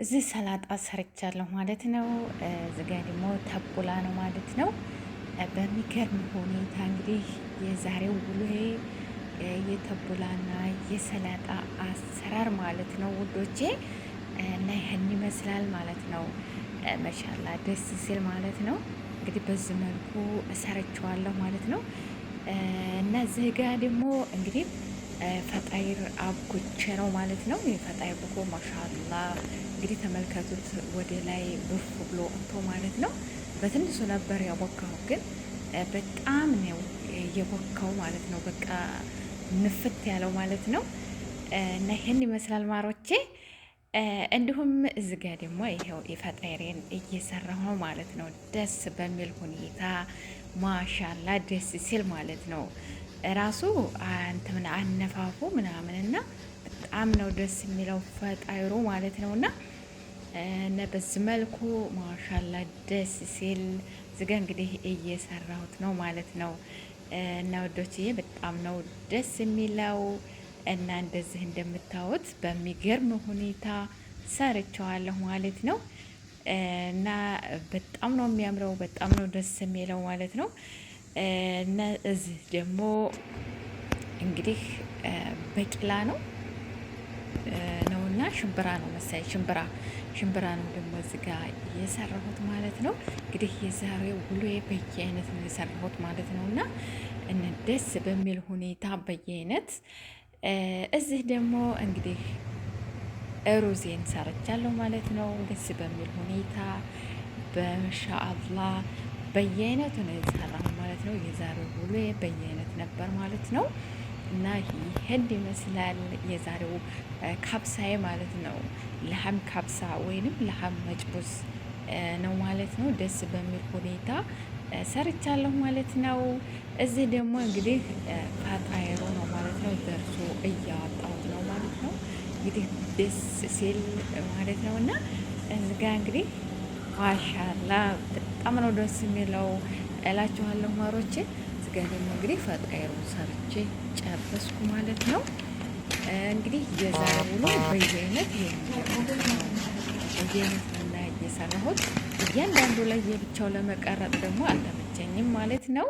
እዚህ ሰላጣ ሰርቻለሁ ማለት ነው። እዚህ ጋ ደግሞ ተቡላ ነው ማለት ነው። በሚገርም ሁኔታ እንግዲህ የዛሬው ውሎዬ የተቡላና የሰላጣ አሰራር ማለት ነው ውዶቼ፣ እና ይህን ይመስላል ማለት ነው። መሻላ ደስ ሲል ማለት ነው። እንግዲህ በዚህ መልኩ እሰርቸዋለሁ ማለት ነው። እና እዚህ ጋ ደግሞ እንግዲህ ፈጣይር አብኩቼ ነው ማለት ነው። የፈጣይር ብኮ ማሻላ እንግዲህ ተመልከቱት፣ ወደ ላይ ብፍ ብሎ ወጥቶ ማለት ነው። በትንሹ ነበር ያቦካው፣ ግን በጣም ነው የቦካው ማለት ነው። በቃ ንፍት ያለው ማለት ነው። እና ይሄን ይመስላል ማሮቼ። እንዲሁም እዚህ ጋር ደግሞ ይሄው የፈጣይሬን እየሰራሁ ነው ማለት ነው። ደስ በሚል ሁኔታ ማሻላ ደስ ሲል ማለት ነው። ራሱ እንትን አነፋፉ ምናምንና በጣም ነው ደስ የሚለው ፈጣይሩ ማለት ነውና እና በዚህ መልኩ ማሻላ ደስ ሲል ዝጋ እንግዲህ እየሰራሁት ነው ማለት ነው። እና ወዶችዬ በጣም ነው ደስ የሚለው እና እንደዚህ እንደምታዩት በሚገርም ሁኔታ ሰርቸዋለሁ ማለት ነው። እና በጣም ነው የሚያምረው፣ በጣም ነው ደስ የሚለው ማለት ነው። እና እዚህ ደግሞ እንግዲህ በቂላ ነው ነውና ሽምብራ ነው መሳይ ሽምብራ ነው ደግሞ እዚህ ጋር የሰራሁት ማለት ነው። እንግዲህ የዛሬው ውሎዬ በየአይነት ነው የሰራሁት ማለት ነው። እና ደስ በሚል ሁኔታ በየአይነት እዚህ ደግሞ እንግዲህ ሩዜን ሰርቻለሁ ማለት ነው። ደስ በሚል ሁኔታ በማሻአላህ በየአይነቱ ነው የሰራሁት ማለት ነው። የዛሬው ውሎዬ በየአይነት ነበር ማለት ነው። እና ይሄን ይመስላል የዛሬው ካብሳዬ ማለት ነው። ለሐም ካብሳ ወይንም ለሐም መጭቡስ ነው ማለት ነው። ደስ በሚል ሁኔታ ሰርቻለሁ ማለት ነው። እዚህ ደግሞ እንግዲህ ፈጣይሩ ነው ማለት ነው። ደርሶ እያወጣሁት ነው ማለት ነው። እንግዲህ ደስ ሲል ማለት ነው። እና እዚህ ጋ እንግዲህ ማሻላ በጣም ነው ደስ የሚለው እላችኋለሁ ማሮቼ። እዚህ ጋ ደግሞ እንግዲህ ፈጣይሩን ሰርቼ ጨበስኩ ማለት ነው። እንግዲህ የዛሬው ውሎ በየአይነት በየአይነት እና እየሰራሁት እያንዳንዱ ላይ የብቻው ለመቀረጥ ደግሞ አልተመቸኝም ማለት ነው።